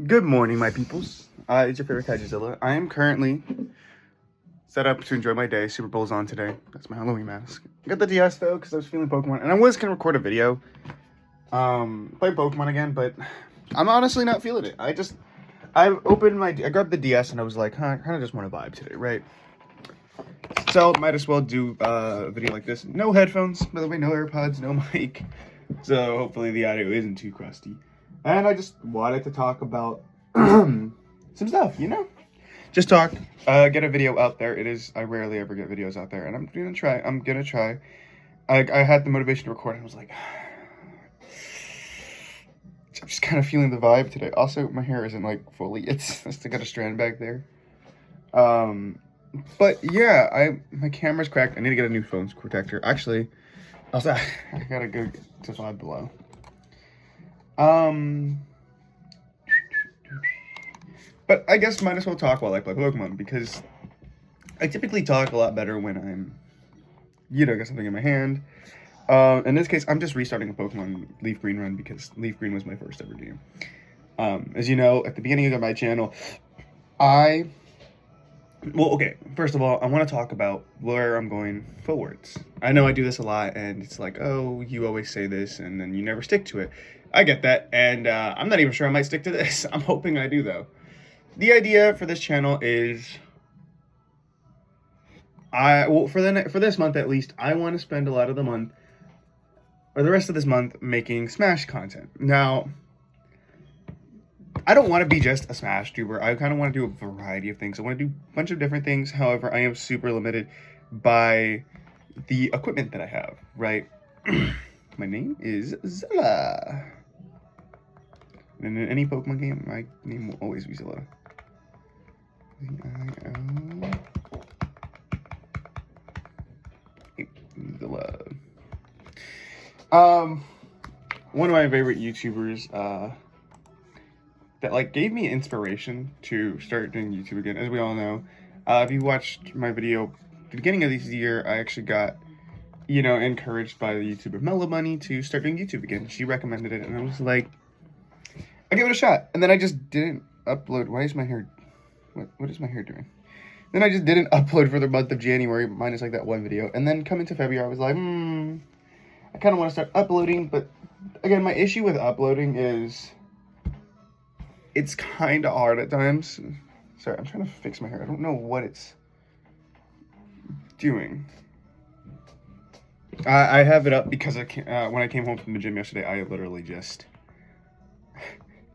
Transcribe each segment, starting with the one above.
Good morning, my peoples. It's your favorite TinyZilla. I am currently set up to enjoy my day. Super Bowl's on today. That's my Halloween mask. I got the DS though because I was feeling Pokemon, and I was gonna record a video, play Pokemon again, but I'm honestly not feeling it. I grabbed the DS and I was like, I kind of just want to vibe today, right? So might as well do a video like this. No headphones, by the way, no AirPods, no mic. So hopefully the audio isn't too crusty. And I just wanted to talk about some stuff, Just talk, get a video out there. I rarely ever get videos out there, and I'm gonna try. I had the motivation to record, and I was like, I'm just kind of feeling the vibe today. Also, my hair isn't like fully, I still got a strand back there. But yeah, my camera's cracked. I need to get a new phone protector. Actually, I gotta go to Five Below. But I guess might as well talk while I play Pokemon, because I typically talk a lot better when I'm, got something in my hand. In this case, I'm just restarting a Pokemon Leaf Green run because Leaf Green was my first ever game. As you know, at the beginning of my channel, first of all, I want to talk about where I'm going forwards. I know I do this a lot, and it's like, oh, you always say this, and then you never stick to it. I get that, and I'm not even sure I might stick to this. I'm hoping I do, though. The idea for this channel is, for this month at least, I want to spend a lot of the month, or the rest of this month, making Smash content. Now, I don't want to be just a Smash tuber. I kind of want to do a variety of things. I want to do a bunch of different things. However, I am super limited by the equipment that I have, right? My name is Zilla. And in any Pokemon game, my name will always be Zilla. Zilla. One of my favorite YouTubers, that gave me inspiration to start doing YouTube again. As we all know, if you watched my video at the beginning of this year, I actually got, encouraged by the YouTuber Mellow Money to start doing YouTube again. She recommended it, and I was like, I'll give it a shot. And then I just didn't upload. Why is my hair, what is my hair doing? Then I just didn't upload for the month of January, minus like that one video. And then coming to February, I was like, I kind of want to start uploading. But again, my issue with uploading is it's kind of hard at times. Sorry, I'm trying to fix my hair. I don't know what it's doing. I have it up because when I came home from the gym yesterday, I literally just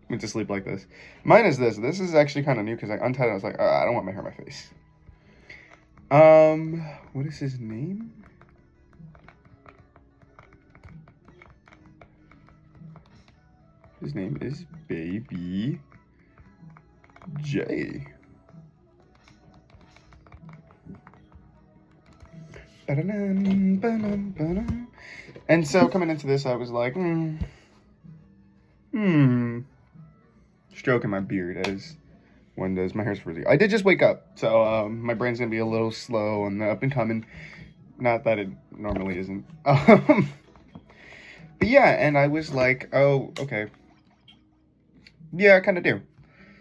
went to sleep like this. Mine is this. This is actually kind of new because I untied it. I was like, I don't want my hair on my face. What is his name? His name is Baby J. And so coming into this, I was like, stroking my beard as one does. My hair's frizzy. I did just wake up, so my brain's gonna be a little slow on the up and coming. Not that it normally isn't. But yeah, and I was like, oh, okay. Yeah, I kind of do.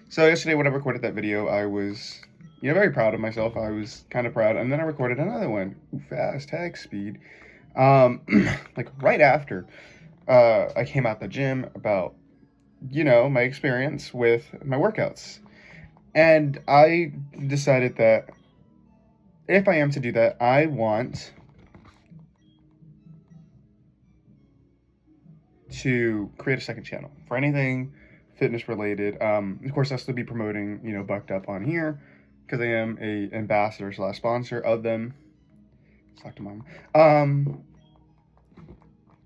So yesterday when I recorded that video, I was, very proud of myself. I was kind of proud. And then I recorded another one. Ooh, fast tag speed. Like right after I came out the gym about, my experience with my workouts. And I decided that if I am to do that, I want to create a second channel for anything fitness related. Of course, I'll still be promoting, Bucked Up on here because I am a ambassador / sponsor of them. Let's talk to Mom.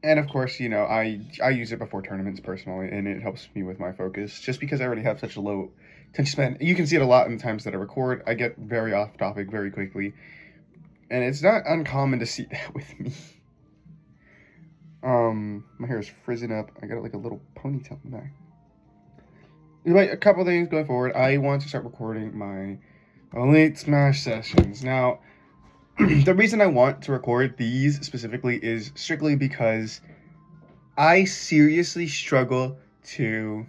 And of course, I use it before tournaments personally, and it helps me with my focus just because I already have such a low attention span. You can see it a lot in the times that I record. I get very off topic very quickly, and it's not uncommon to see that with me. My hair is frizzing up. I got like a little ponytail in the back. Anyway, a couple things going forward. I want to start recording my Elite Smash sessions. Now, the reason I want to record these specifically is strictly because I seriously struggle to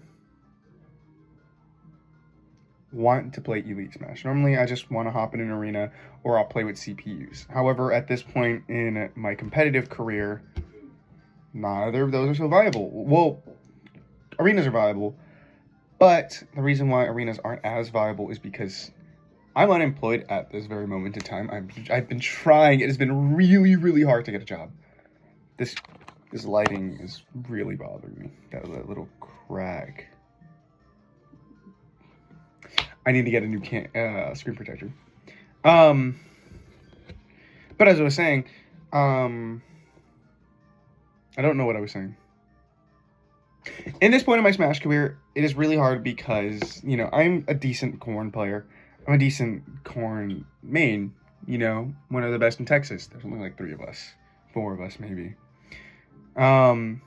want to play Elite Smash. Normally, I just want to hop in an arena or I'll play with CPUs. However, at this point in my competitive career, neither of those are so viable. Well, arenas are viable, but the reason why arenas aren't as viable is because I'm unemployed at this very moment in time. I've been trying. It has been really, really hard to get a job. This lighting is really bothering me. That little crack. I need to get a new screen protector. But as I was saying, I don't know what I was saying. In this point in my Smash career, it is really hard because, you know, I'm a decent corn player. I'm a decent corn main, you know, one of the best in Texas. There's only like 3 of us, 4 of us maybe. And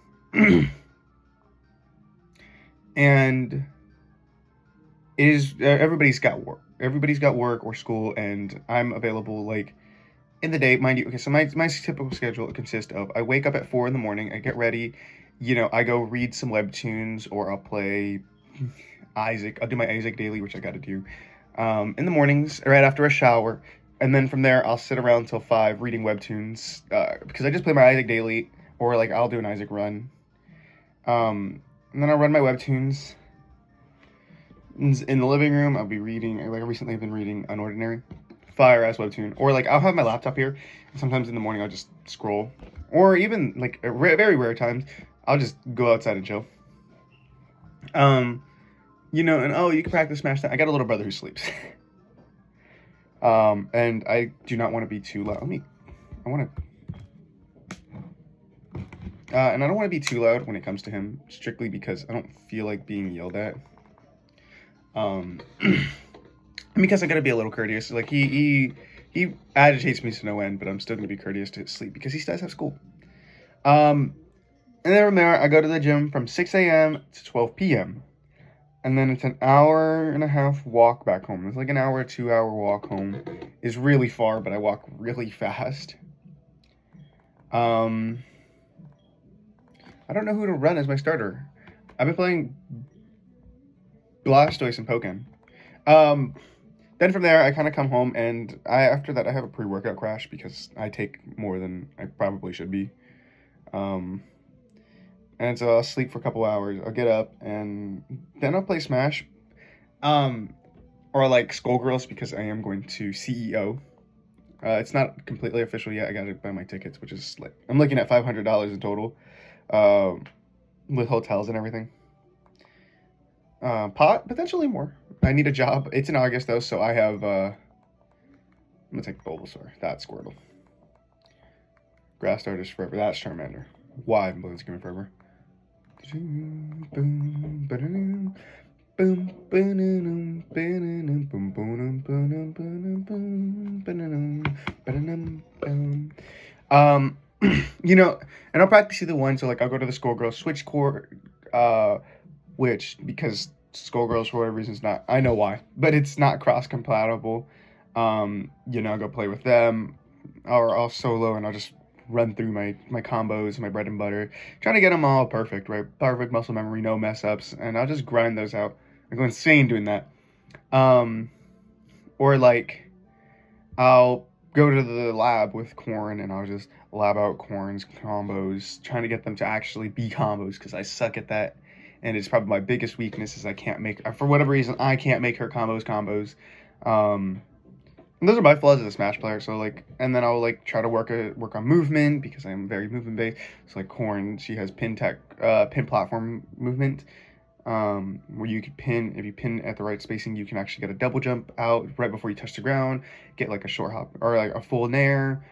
it is, everybody's got work. Everybody's got work or school, and I'm available like in the day, mind you. Okay, so my typical schedule consists of I wake up at 4 in the morning, I get ready, you know, I go read some webtoons, or I'll play Isaac. I'll do my Isaac daily, which I got to do in the mornings right after a shower, and then from there I'll sit around till 5 reading webtoons because I just play my Isaac daily, or like I'll do an Isaac run, and then I'll run my webtoons. In the living room, I'll be reading, like I recently have been reading Unordinary, fire-ass webtoon. Or like, I'll have my laptop here, and sometimes in the morning I'll just scroll. Or even, like, very rare times, I'll just go outside and chill. You know, and oh, you can practice Smash that. I got a little brother who sleeps. And I do not want to be too loud. And I don't want to be too loud when it comes to him, strictly because I don't feel like being yelled at. Because I gotta be a little courteous. Like he agitates me to no end, but I'm still gonna be courteous to his sleep because he does have school. And then from there, I go to the gym from 6 a.m. to 12 p.m. And then it's an hour and a half walk back home. It's like an hour, 2-hour walk home. It's really far, but I walk really fast. I don't know who to run as my starter. I've been playing Blastoise and Pokken. Then from there, I kind of come home, and after that, I have a pre-workout crash because I take more than I probably should be. And so I'll sleep for a couple hours. I'll get up, and then I'll play Smash. Or like Skullgirls, because I am going to CEO. It's not completely official yet. I gotta buy my tickets, which is like, I'm looking at $500 in total, with hotels and everything. Potentially more. I need a job. It's in August though, so I have I'm gonna take Bulbasaur. That's Squirtle. Grass Starters forever. That's Charmander. Why Bloons Screaming forever? You know, and I'll practice either one. So like, I'll go to the Skullgirls Switch Core, which, because Skullgirls for whatever reason is not, I know why, but it's not cross compatible. You know, I'll go play with them, or I'll solo and I'll just run through my combos, my bread and butter, trying to get them all perfect, right? Perfect muscle memory, no mess ups, and I'll just grind those out. I go insane doing that. Or like, I'll go to the lab with Corn and I'll just lab out Corn's combos, trying to get them to actually be combos, because I suck at that. And it's probably my biggest weakness is I can't make, for whatever reason, I can't make her combos. And those are my flaws as a Smash player. So like, and then I'll like try to work on movement, because I'm very movement based. So like Corn, she has pin platform movement, where you could pin, if you pin at the right spacing, you can actually get a double jump out right before you touch the ground, get like a short hop, or like a full nair,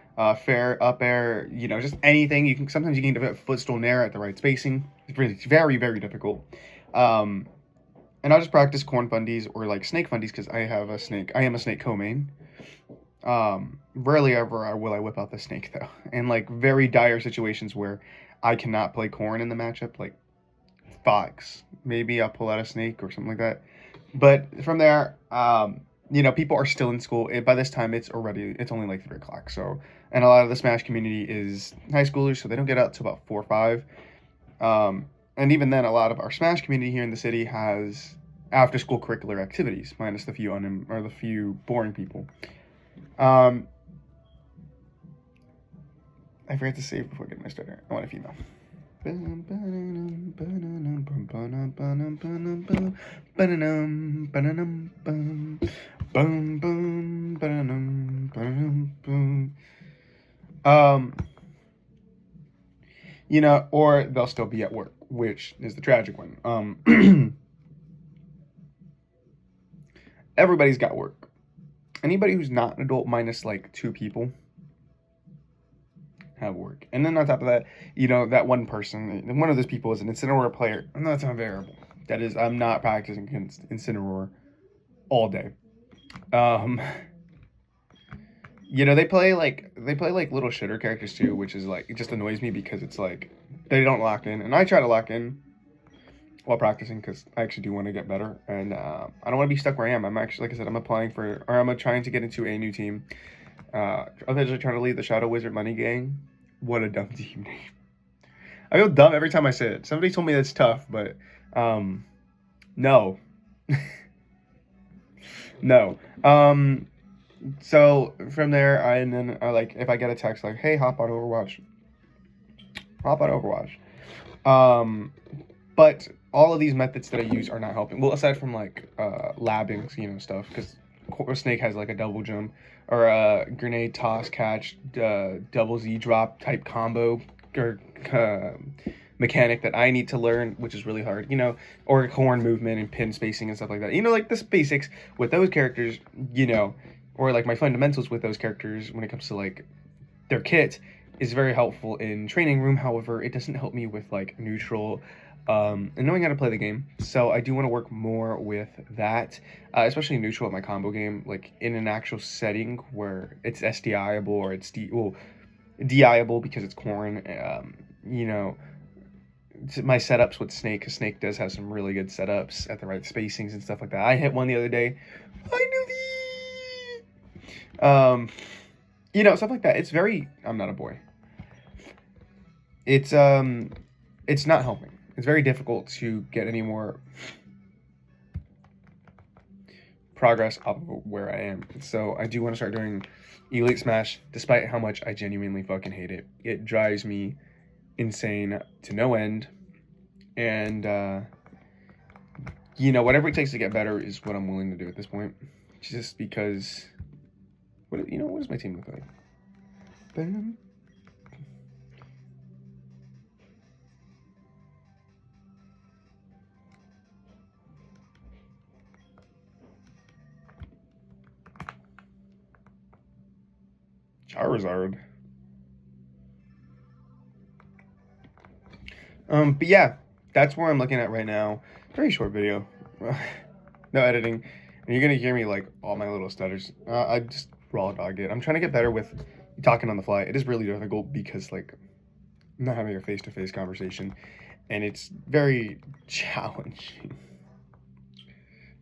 fair up air, you know, just anything. You can, sometimes you can get a footstool nair at the right spacing. It's very, very difficult. And I'll just practice Corn fundies or like Snake fundies, because I am a Snake co-main. Rarely ever will I whip out the Snake though. In like very dire situations where I cannot play Corn in the matchup, like Fox, maybe I'll pull out a Snake or something like that. But from there, you know, people are still in school. By this time, it's only like 3 o'clock. So, and a lot of the Smash community is high schoolers, so they don't get out till about 4 or 5. And even then, a lot of our Smash community here in the city has after school curricular activities, minus the few the few boring people. I forgot to save before getting my starter. I want a female. You know, or they'll still be at work, which is the tragic one. Everybody's got work. Anybody who's not an adult, minus like 2 people, have work. And then on top of that, you know, that one person, one of those people is an Incineroar player. And that's not variable. That is, I'm not practicing against Incineroar all day. You know, they play like little shitter characters too, which is like, it just annoys me because it's like they don't lock in, and I try to lock in while practicing because I actually do want to get better, and I don't want to be stuck where I am. I'm actually, like I said, I'm applying for, or I'm trying to get into a new team. I'm actually trying to lead the Shadow Wizard Money Gang. What a dumb team name. I feel dumb every time I say it. Somebody told me that's tough, but no. No. So from there, I like, if I get a text like, hey, hop on Overwatch. Hop on Overwatch. But all of these methods that I use are not helping. Well, aside from like labbing, you know, stuff, because Snake has like a double jump or a grenade toss catch, double Z drop type combo or mechanic that I need to learn, which is really hard, you know, or horn movement and pin spacing and stuff like that. You know, like the basics with those characters, you know, or like my fundamentals with those characters when it comes to like their kit is very helpful in training room. However, it doesn't help me with like neutral and knowing how to play the game. So I do want to work more with that, especially neutral at my combo game, like in an actual setting where it's SDIable or it's DIable because it's corn. You know, my setups with Snake, because Snake does have some really good setups at the right spacings and stuff like that. I hit one the other day. I knew the you know, stuff like that. It's very, I'm not a boy. It's not helping. It's very difficult to get any more progress off of where I am. So I do want to start doing Elite Smash, despite how much I genuinely fucking hate it. It drives me insane to no end. And, you know, whatever it takes to get better is what I'm willing to do at this point. Just because, what does my team look like? Charizard. But yeah, that's where I'm looking at right now. Very short video. No editing. And you're gonna hear me like all my little stutters. I just raw dog it. I'm trying to get better with talking on the fly. It is really difficult because like I'm not having a face-to-face conversation, and it's very challenging.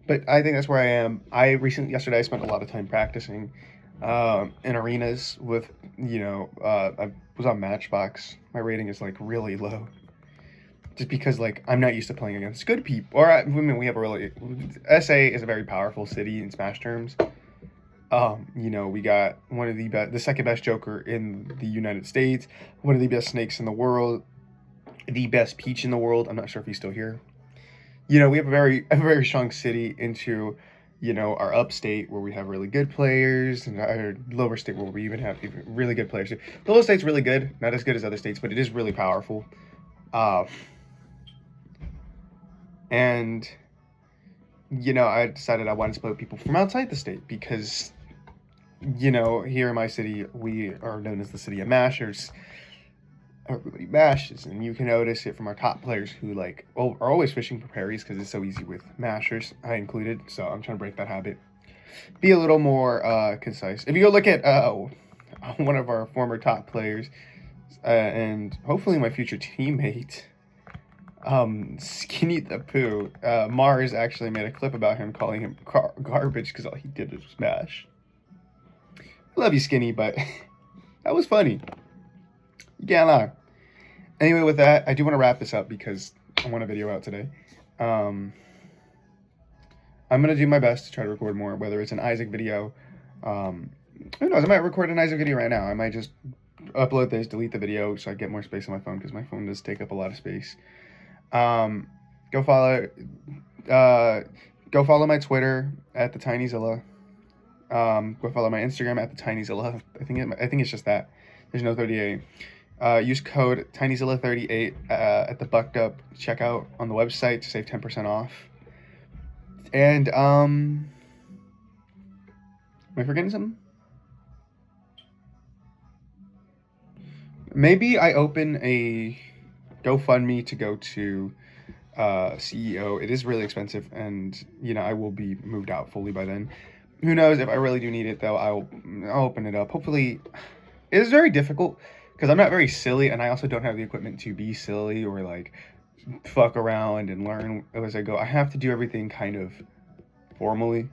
But I think that's where I am. Yesterday I spent a lot of time practicing in arenas with, you know, I was on Matchbox. My rating is like really low. Just because like I'm not used to playing against good people. Or I mean, we have a really, SA is a very powerful city in Smash terms. You know, we got one of the second best Joker in the United States, one of the best Snakes in the world, the best Peach in the world. I'm not sure if he's still here. You know, we have a very strong city into, you know, our upstate where we have really good players, and our lower state where we even have really good players. The lower state's really good, not as good as other states, but it is really powerful. And, you know, I decided I wanted to play with people from outside the state because, you know, here in my city, we are known as the city of mashers. Everybody mashes, and you can notice it from our top players who like are always fishing for parries because it's so easy with mashers, I included. So I'm trying to break that habit, be a little more concise. If you go look at one of our former top players and hopefully my future teammate, Skinny the Pooh, Mars actually made a clip about him calling him garbage because all he did was smash. I love you, Skinny, but that was funny. You can't lie. Anyway, with that, I do want to wrap this up because I want a video out today. I'm going to do my best to try to record more, whether it's an Isaac video. Who knows? I might record an Isaac video right now. I might just upload this, delete the video so I get more space on my phone, because my phone does take up a lot of space. Go follow my Twitter at @TheTinyZilla. Go follow my Instagram at @TheTinyZilla. I think it's just that. There's no 38. Use code TinyZilla38 at the Bucked Up checkout on the website to save 10% off. And am I forgetting something? Maybe I open a GoFundMe to go to CEO. It is really expensive, and I will be moved out fully by then. Who knows? If I really do need it, though, I'll open it up. Hopefully, it is very difficult because I'm not very silly, and I also don't have the equipment to be silly or like fuck around and learn as I go. I have to do everything kind of formally.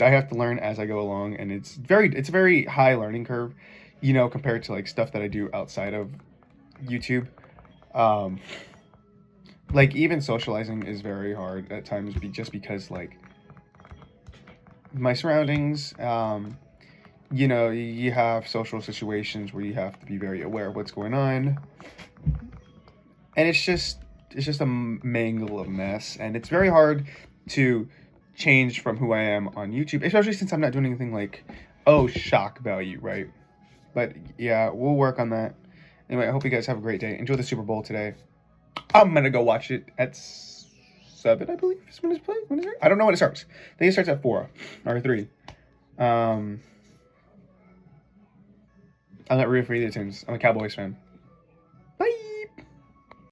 I have to learn as I go along, and it's a very high learning curve, compared to like stuff that I do outside of YouTube. Like even socializing is very hard at times, just because like my surroundings, you have social situations where you have to be very aware of what's going on, and it's just a mangle of mess, and it's very hard to change from who I am on YouTube, especially since I'm not doing anything like, shock value, right? But yeah, we'll work on that. Anyway, I hope you guys have a great day. Enjoy the Super Bowl today. I'm gonna go watch it at 7, I believe. When is it? I don't know when it starts. I think it starts at 4 or 3. I'm not rooting for either teams. I'm a Cowboys fan.